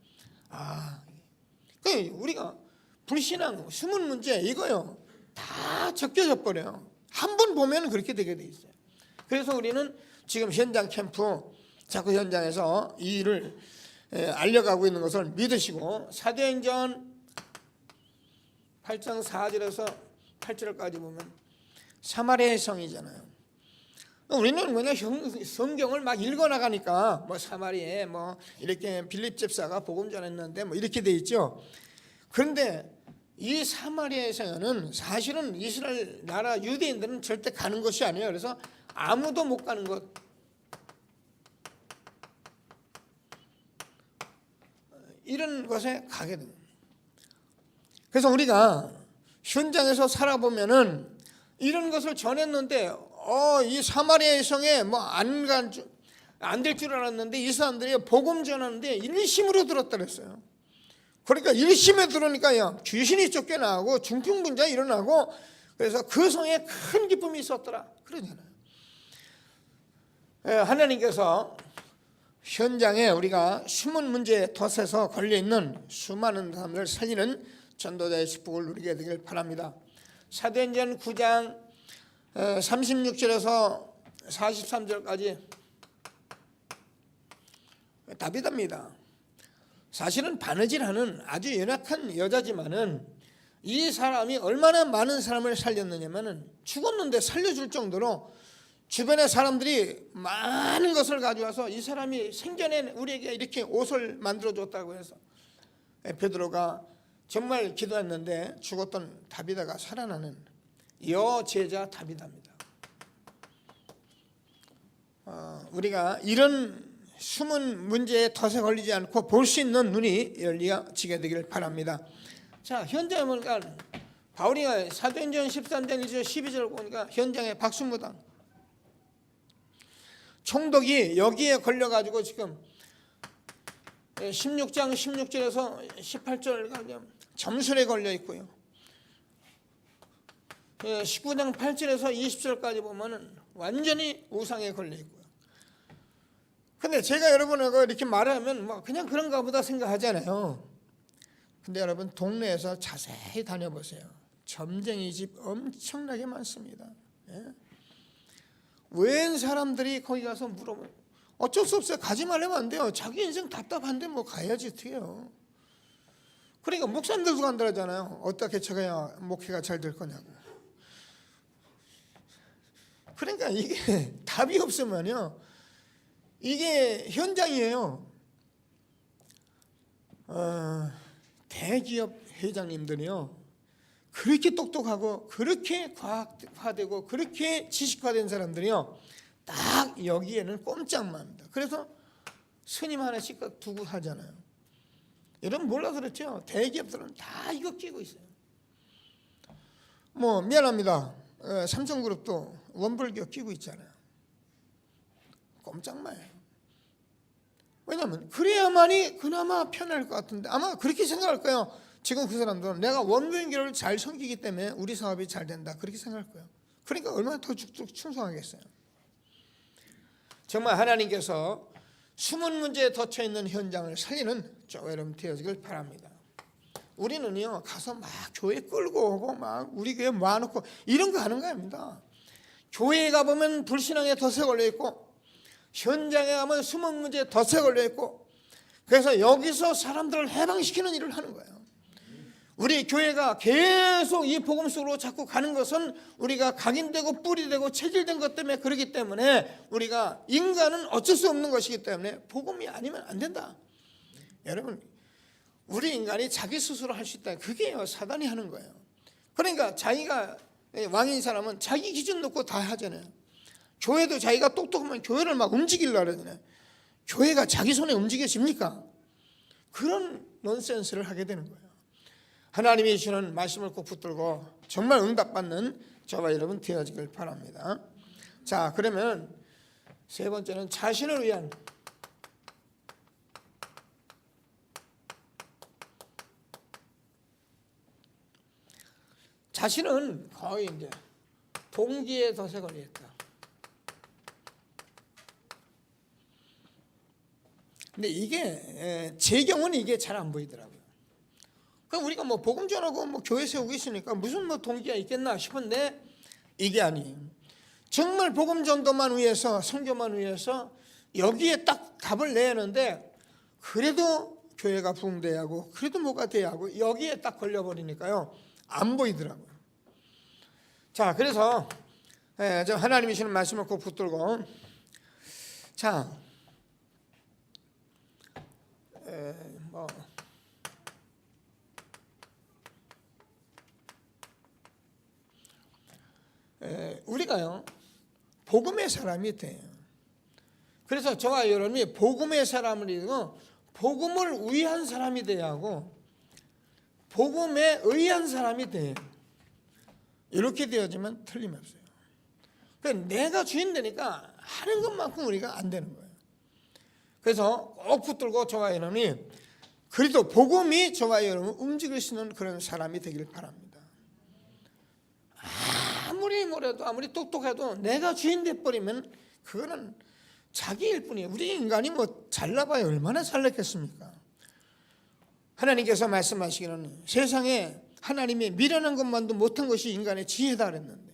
우리가 불신앙, 숨은 문제 이거요 다 적혀져 버려요. 한 번 보면 그렇게 되게 돼 있어요. 그래서 우리는 지금 현장 캠프 자꾸 현장에서 이 일을 알려가고 있는 것을 믿으시고, 사도행전 8장 4절에서 8절까지 보면 사마리아의 성이잖아요. 우리는 그냥 성경을 막 읽어나가니까 사마리아에 이렇게 빌립 집사가 복음 전했는데 이렇게 돼 있죠. 그런데 이 사마리아의 성은 사실은 이스라엘 나라 유대인들은 절대 가는 것이 아니에요. 그래서 아무도 못 가는 것, 이런 곳에 가게 됩니다. 그래서 우리가 현장에서 살아보면은 이런 것을 전했는데 이 사마리아 여성에 뭐 안 될 줄 알았는데 이 사람들이 복음 전하는데 일심으로 들었다 그랬어요. 그러니까 일심에 들으니까 귀신이 쫓겨나고 중풍분자 일어나고 그래서 그 성에 큰 기쁨이 있었더라 그러잖아요. 하나님께서 현장에 우리가 숨은 문제에 덫에서 걸려있는 수많은 사람들을 살리는 전도자의 축복을 누리게 되길 바랍니다. 사도행전 9장 36절에서 43절까지 다비다입니다. 사실은 바느질하는 아주 연약한 여자지만은 이 사람이 얼마나 많은 사람을 살렸느냐면은 죽었는데 살려줄 정도로 주변의 사람들이 많은 것을 가져와서 이 사람이 생전에 우리에게 이렇게 옷을 만들어줬다고 해서 베드로가 정말 기도했는데 죽었던 다비다가 살아나는 여제자 다비다입니다. 우리가 이런 숨은 문제에 덫에 걸리지 않고 볼 수 있는 눈이 열려지게 되기를 바랍니다. 자, 현장에 보니까 바울이 사도행전 13장 1절 12절 보니까 현장에 박수무당 총독이 여기에 걸려가지고 지금 16장 16절에서 18절까지 점술에 걸려 있고요. 19장 8절에서 20절까지 보면은 완전히 우상에 걸려 있고요. 근데 제가 여러분하고 이렇게 말하면 뭐 그냥 그런가 보다 생각하잖아요. 근데 여러분 동네에서 자세히 다녀보세요. 점쟁이 집 엄청나게 많습니다. 웬 사람들이 거기 가서 물어보면 어쩔 수 없어요. 가지 말라면 안 돼요. 자기 인생 답답한데 뭐 가야지 어떻게 해요. 그러니까 목사님들도 간다잖아요. 어떻게 쳐가야 목회가 잘 될 거냐고. 그러니까 이게 답이 없으면요. 이게 현장이에요. 대기업 회장님들이요. 그렇게 똑똑하고 그렇게 과학화되고 그렇게 지식화된 사람들이요. 딱 여기에는 꼼짝만. 그래서 스님 하나씩 두고 하잖아요. 여러분 몰라서 그렇죠. 대기업들은 다 이거 끼고 있어요. 뭐 미안합니다. 삼성그룹도 원불교 끼고 있잖아요. 꼼짝마예요. 왜냐하면 그래야만이 그나마 편할 것 같은데 아마 그렇게 생각할 거예요. 지금 그 사람들은 내가 원불교를 잘 섬기기 때문에 우리 사업이 잘 된다 그렇게 생각할 거예요. 그러니까 얼마나 더 쭉쭉 충성하겠어요. 정말 하나님께서 숨은 문제에 덮쳐 있는 현장을 살리는 저와 여러분 되어지길 바랍니다. 우리는요 가서 막 교회 끌고 오고 막 우리 교회 모아놓고 이런 거 하는 거 아닙니다. 교회에 가보면 불신앙에 덫에 걸려 있고 현장에 가면 숨은 문제에 덫에 걸려 있고 그래서 여기서 사람들을 해방시키는 일을 하는 거예요. 우리 교회가 계속 이 복음 속으로 자꾸 가는 것은 우리가 각인되고 뿌리되고 체질된 것 때문에 그렇기 때문에 우리가 인간은 어쩔 수 없는 것이기 때문에 복음이 아니면 안 된다. 여러분 우리 인간이 자기 스스로 할 수 있다. 그게 사단이 하는 거예요. 그러니까 자기가 왕인 사람은 자기 기준 놓고 다 하잖아요. 교회도 자기가 똑똑하면 교회를 막 움직이려고 그러잖아요. 교회가 자기 손에 움직여집니까? 그런 넌센스를 하게 되는 거예요. 하나님이 주시는 말씀을 꼭 붙들고 정말 응답받는 저와 여러분 되어지길 바랍니다. 자, 그러면 세 번째는 자신을 위한 자신은 거의 이제 동기의 덫에 걸려있다. 근데 이게 제 경우는 이게 잘 안 보이더라고요. 그럼 우리가 뭐 복음 전하고 뭐 교회 세우고 있으니까 무슨 뭐 동기가 있겠나 싶은데 이게 아니에요. 정말 복음 전도만 위해서 선교만 위해서 여기에 딱 답을 내야 하는데 그래도 교회가 부흥돼야 하고 그래도 뭐가 돼야 하고 여기에 딱 걸려버리니까요 안 보이더라고요. 자, 그래서 하나님이 주시는 말씀을 꼭 붙들고 자, 우리가요 복음의 사람이 돼요. 그래서 저와 여러분이 복음의 사람을 이루고 복음을 위한 사람이 돼야 하고 복음에 의한 사람이 돼. 이렇게 되어지면 틀림없어요. 그러니까 내가 주인 되니까 하는 것만큼 우리가 안 되는 거예요. 그래서 꼭 붙들고 저와 여러분이 그래도 복음이 저와 여러분 움직일 수 있는 그런 사람이 되길 바랍니다. 아무리 뭐래도 아무리 똑똑해도 내가 주인 돼버리면 그거는 자기일 뿐이에요. 우리 인간이 뭐 잘나봐야 얼마나 잘났겠습니까? 하나님께서 말씀하시기는 세상에 하나님이 미련한 것만도 못한 것이 인간의 지혜다 그랬는데,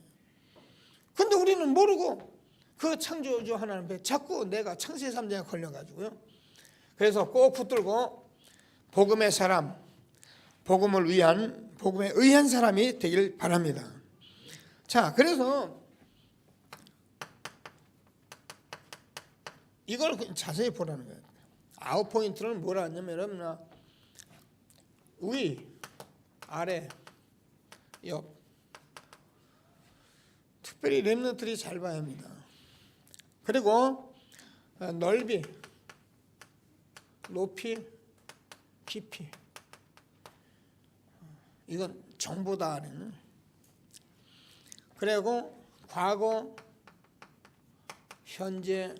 근데 우리는 모르고 그 창조주 하나님 앞에 자꾸 내가 창세 3장에 걸려가지고요. 그래서 꼭 붙들고 복음의 사람, 복음을 위한, 복음에 의한 사람이 되길 바랍니다. 자, 그래서 이걸 자세히 보라는 거예요. 9포인트는 뭐라 하냐면 여러분, 위, 아래, 옆. 특별히 렘넌트들이 잘 봐야 합니다. 그리고 넓이, 높이, 깊이. 이건 정보다. 그리고 과거, 현재,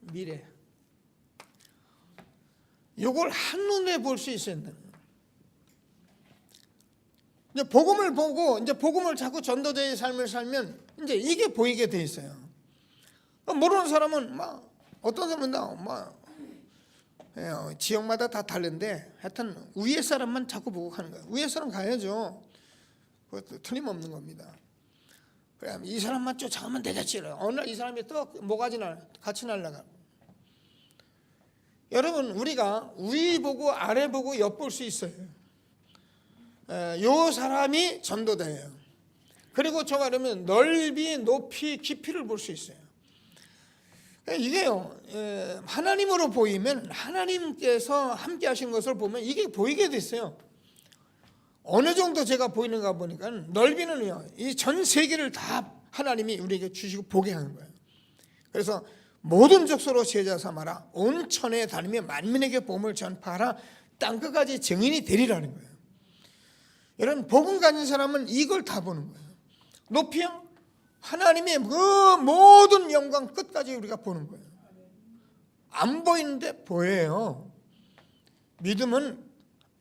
미래. 이걸 한눈에 볼 수 있어야 된다는 거예요. 이제 복음을 보고 이제 복음을 자꾸 전도자의 삶을 살면 이제 이게 보이게 돼 있어요. 모르는 사람은 막 어떤 사람은 지역마다 다 다른데 하여튼 위에 사람만 자꾸 보고 가는 거예요. 위에 사람 가야죠. 그것도 틀림없는 겁니다. 그래 이 사람만 쫓아가면 되겠지. 어느 날 이 사람이 또 모가지 같이 날아가고. 여러분 우리가 위 보고 아래 보고 옆 볼 수 있어요. 요 사람이 전도자예요. 그리고 저 말하면 넓이, 높이, 깊이를 볼 수 있어요. 이게요, 하나님으로 보이면 하나님께서 함께 하신 것을 보면 이게 보이게 됐어요. 어느 정도 제가 보이는가 보니까 넓이는요, 이 전 세계를 다 하나님이 우리에게 주시고 보게 하는 거예요. 그래서 모든 족속으로 제자 삼아라. 온 천하에 다니며 만민에게 복음을 전파하라. 땅끝까지 증인이 되리라는 거예요. 여러분 복음 가진 사람은 이걸 다 보는 거예요. 높이요? 하나님의 그 모든 영광 끝까지 우리가 보는 거예요. 안 보이는데 보여요. 믿음은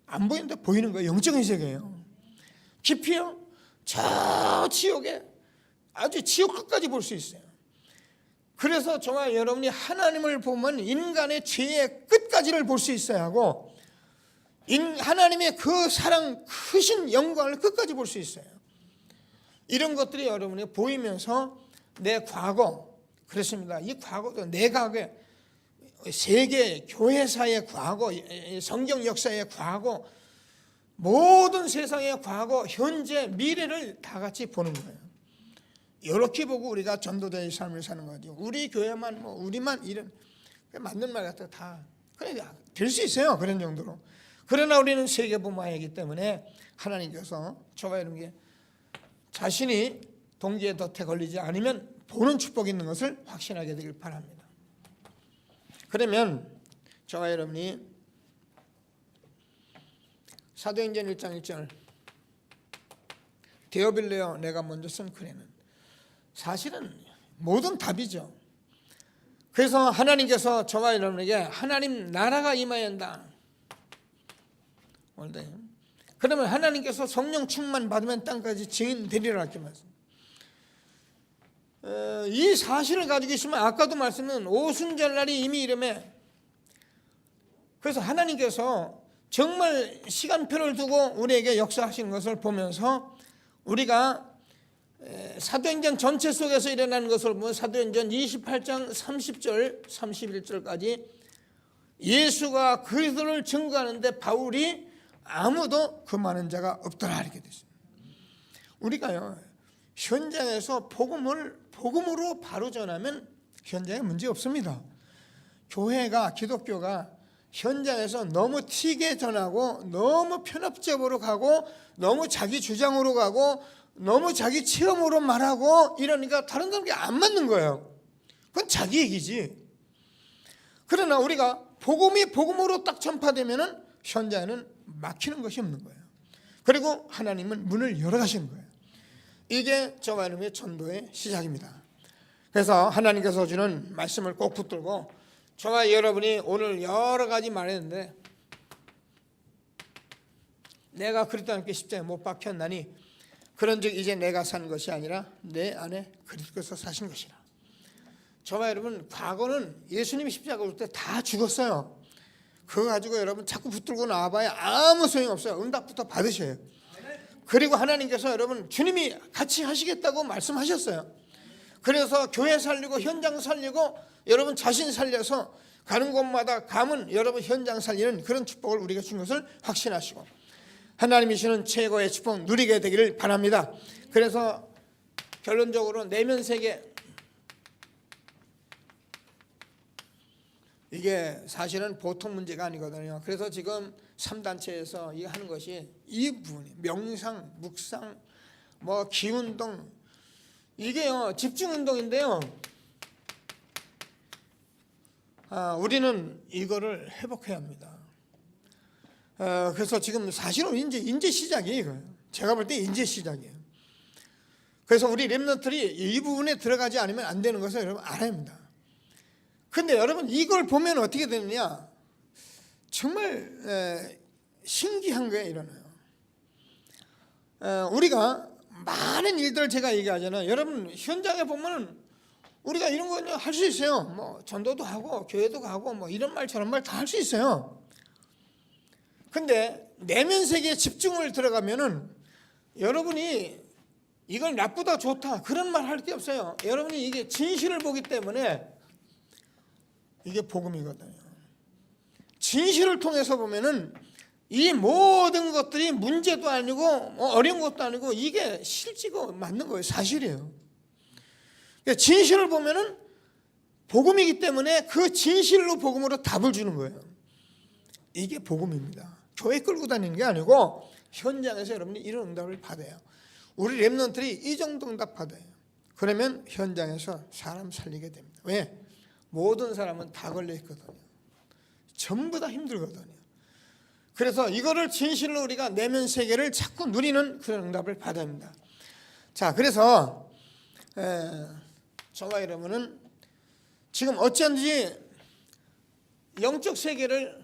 안 보이는데 보이는 거예요. 영적인 세계예요. 깊이요? 저 지옥에 아주 지옥 끝까지 볼 수 있어요. 그래서 저와 여러분이 하나님을 보면 인간의 죄의 끝까지를 볼 수 있어야 하고 하나님의 그 사랑 크신 영광을 끝까지 볼 수 있어요. 이런 것들이 여러분이 보이면서 내 과거, 그렇습니다. 이 과거도 내각의 세계 교회사의 과거, 성경 역사의 과거, 모든 세상의 과거, 현재, 미래를 다 같이 보는 거예요. 이렇게 보고 우리가 전도자의 삶을 사는 거죠. 우리 교회만 우리만 이런 맞는 말 같아 다 그래 될 수 있어요. 그런 정도로. 그러나 우리는 세계 부모이기 때문에 하나님께서 저와 여러분에게 자신이 동기의 덫에 걸리지 않으면 보는 축복이 있는 것을 확신하게 되길 바랍니다. 그러면 저와 여러분이 사도행전 1장 1절 데어빌레어 내가 먼저 쓴 글에는 사실은 모든 답이죠. 그래서 하나님께서 저와 여러분에게 하나님 나라가 임하여야 한다. 그러면 하나님께서 성령 충만 받으면 땅까지 증인 되리라 이렇게 말씀. 이 사실을 가지고 있으면 아까도 말씀은 오순절날이 이미 이름에 그래서 하나님께서 정말 시간표를 두고 우리에게 역사하시는 것을 보면서 우리가 사도행전 전체 속에서 일어나는 것을 보면 사도행전 28장 30절 31절까지 예수가 그리스도를 증거하는데 바울이 아무도 그 많은 자가 없더라 이렇게 됐습니다. 우리가요 현장에서 복음으로 바로 전하면 현장에 문제 없습니다. 교회가 기독교가 현장에서 너무 튀게 전하고 너무 편협적으로 가고 너무 자기 주장으로 가고 너무 자기 체험으로 말하고 이러니까 다른 사람이 안 맞는 거예요. 그건 자기 얘기지. 그러나 우리가 복음이 복음으로 딱 전파되면은 현장에는 막히는 것이 없는 거예요. 그리고 하나님은 문을 열어가시는 거예요. 이게 저와 여러분의 전도의 시작입니다. 그래서 하나님께서 주는 말씀을 꼭 붙들고, 저와 여러분이 오늘 여러 가지 말했는데, 내가 그리스도 함께 십자가에 못 박혔나니 그런즉 이제 내가 산 것이 아니라 내 안에 그리스도께서 사신 것이라. 저와 여러분, 과거는 예수님이 십자가 올 때 다 죽었어요. 그거 가지고 여러분 자꾸 붙들고 나와봐야 아무 소용없어요. 응답부터 받으셔요. 그리고 하나님께서 여러분 주님이 같이 하시겠다고 말씀하셨어요. 그래서 교회 살리고 현장 살리고 여러분 자신 살려서 가는 곳마다 가면 여러분 현장 살리는 그런 축복을 우리가 준 것을 확신하시고, 하나님이 주시는 최고의 축복 누리게 되기를 바랍니다. 그래서 결론적으로 내면 세계, 이게 사실은 보통 문제가 아니거든요. 그래서 지금 3단체에서 이 하는 것이 이 부분이 명상, 묵상, 뭐 기운동, 이게요 집중운동인데요. 우리는 이거를 회복해야 합니다. 그래서 지금 사실은 이제 시작이에요. 이거예요. 제가 볼 때 이제 시작이에요. 그래서 우리 렘넌트들이 이 부분에 들어가지 않으면 안 되는 것을 여러분 알아야 합니다. 근데 여러분 이걸 보면 어떻게 되느냐, 정말 신기한 거예요. 일어나요. 우리가 많은 일들을 제가 얘기하잖아요. 여러분 현장에 보면은 우리가 이런 거 할 수 있어요. 뭐 전도도 하고 교회도 가고 뭐 이런 말 저런 말 다 할 수 있어요. 근데 내면 세계에 집중을 들어가면은 여러분이 이걸 나쁘다 좋다 그런 말 할 게 없어요. 여러분이 이게 진실을 보기 때문에 이게 복음이거든요. 진실을 통해서 보면은 이 모든 것들이 문제도 아니고 어려운 것도 아니고 이게 실지고 맞는 거예요. 사실이에요. 진실을 보면은 복음이기 때문에 그 진실로 복음으로 답을 주는 거예요. 이게 복음입니다. 교회 끌고 다니는 게 아니고 현장에서 여러분이 이런 응답을 받아요. 우리 렘넌트들이 이 정도 응답 받아요. 그러면 현장에서 사람 살리게 됩니다. 왜? 모든 사람은 다 걸려 있거든요. 전부 다 힘들거든요. 그래서 이거를 진실로 우리가 내면 세계를 자꾸 누리는 그런 응답을 받아야 합니다. 자, 그래서 저와 여러분은 지금 어쩐지 영적 세계를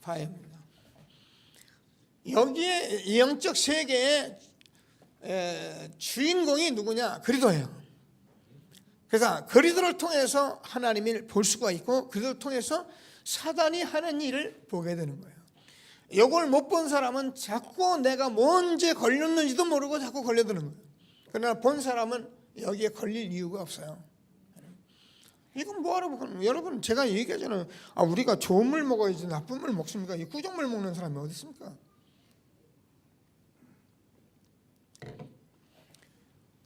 봐야 합니다. 여기에 이 영적 세계의 주인공이 누구냐? 그리스도예요. 그래서 그리스도를 통해서 하나님을 볼 수가 있고 그리스도를 통해서 사단이 하는 일을 보게 되는 거예요. 이걸 못 본 사람은 자꾸 내가 뭔지 걸렸는지도 모르고 자꾸 걸려드는 거예요. 그러나 본 사람은 여기에 걸릴 이유가 없어요. 이건 뭐하러 먹는, 여러분 제가 얘기하잖아요. 우리가 좋은 물 먹어야지 나쁜 물 먹습니까? 이 구정물 먹는 사람이 어디 있습니까?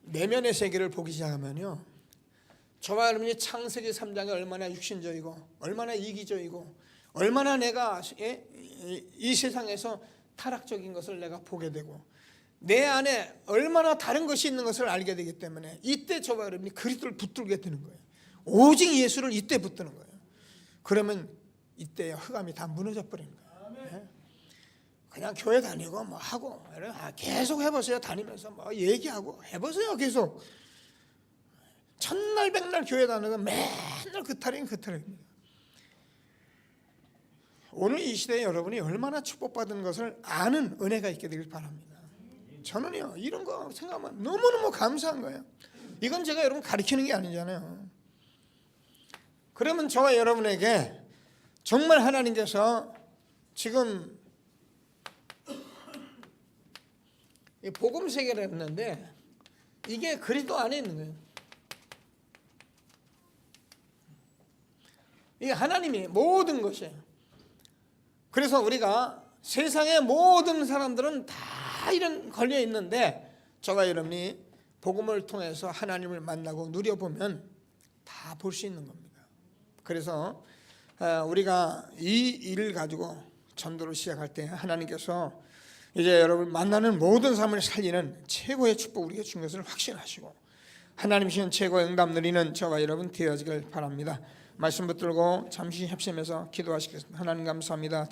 내면의 세계를 보기 시작하면요, 저와 여러분이 창세기 3장에 얼마나 육신적이고 얼마나 이기적이고 얼마나 내가 이 세상에서 타락적인 것을 내가 보게 되고 내 안에 얼마나 다른 것이 있는 것을 알게 되기 때문에 이때 저와 여러분이 그리스도를 붙들게 되는 거예요. 오직 예수를 이때 붙드는 거예요. 그러면 이때 흑암이 다 무너져 버리는 거예요. 그냥 교회 다니고 뭐 하고 계속 해보세요. 다니면서 뭐 얘기하고 해보세요. 계속 천날 백날 교회 다니고 맨날 그 탈입니다. 오늘 이 시대에 여러분이 얼마나 축복받은 것을 아는 은혜가 있게 되길 바랍니다. 저는요 이런 거 생각하면 너무너무 감사한 거예요. 이건 제가 여러분 가르치는 게 아니잖아요. 그러면 저와 여러분에게 정말 하나님께서 지금 복음 세계를 했는데 이게 그리스도 안에 있는 거예요. 이게 하나님이 모든 것이에요. 그래서 우리가 세상의 모든 사람들은 다 이런 걸려 있는데 저와 여러분이 복음을 통해서 하나님을 만나고 누려보면 다 볼 수 있는 겁니다. 그래서 우리가 이 일을 가지고 전도를 시작할 때 하나님께서 이제 여러분 만나는 모든 삶을 살리는 최고의 축복 우리에게 준 것을 확신하시고 하나님 주신 최고의 응답 누리는 저와 여러분 되어지길 바랍니다. 말씀 붙들고 잠시 협심해서 기도하시겠습니다. 하나님 감사합니다.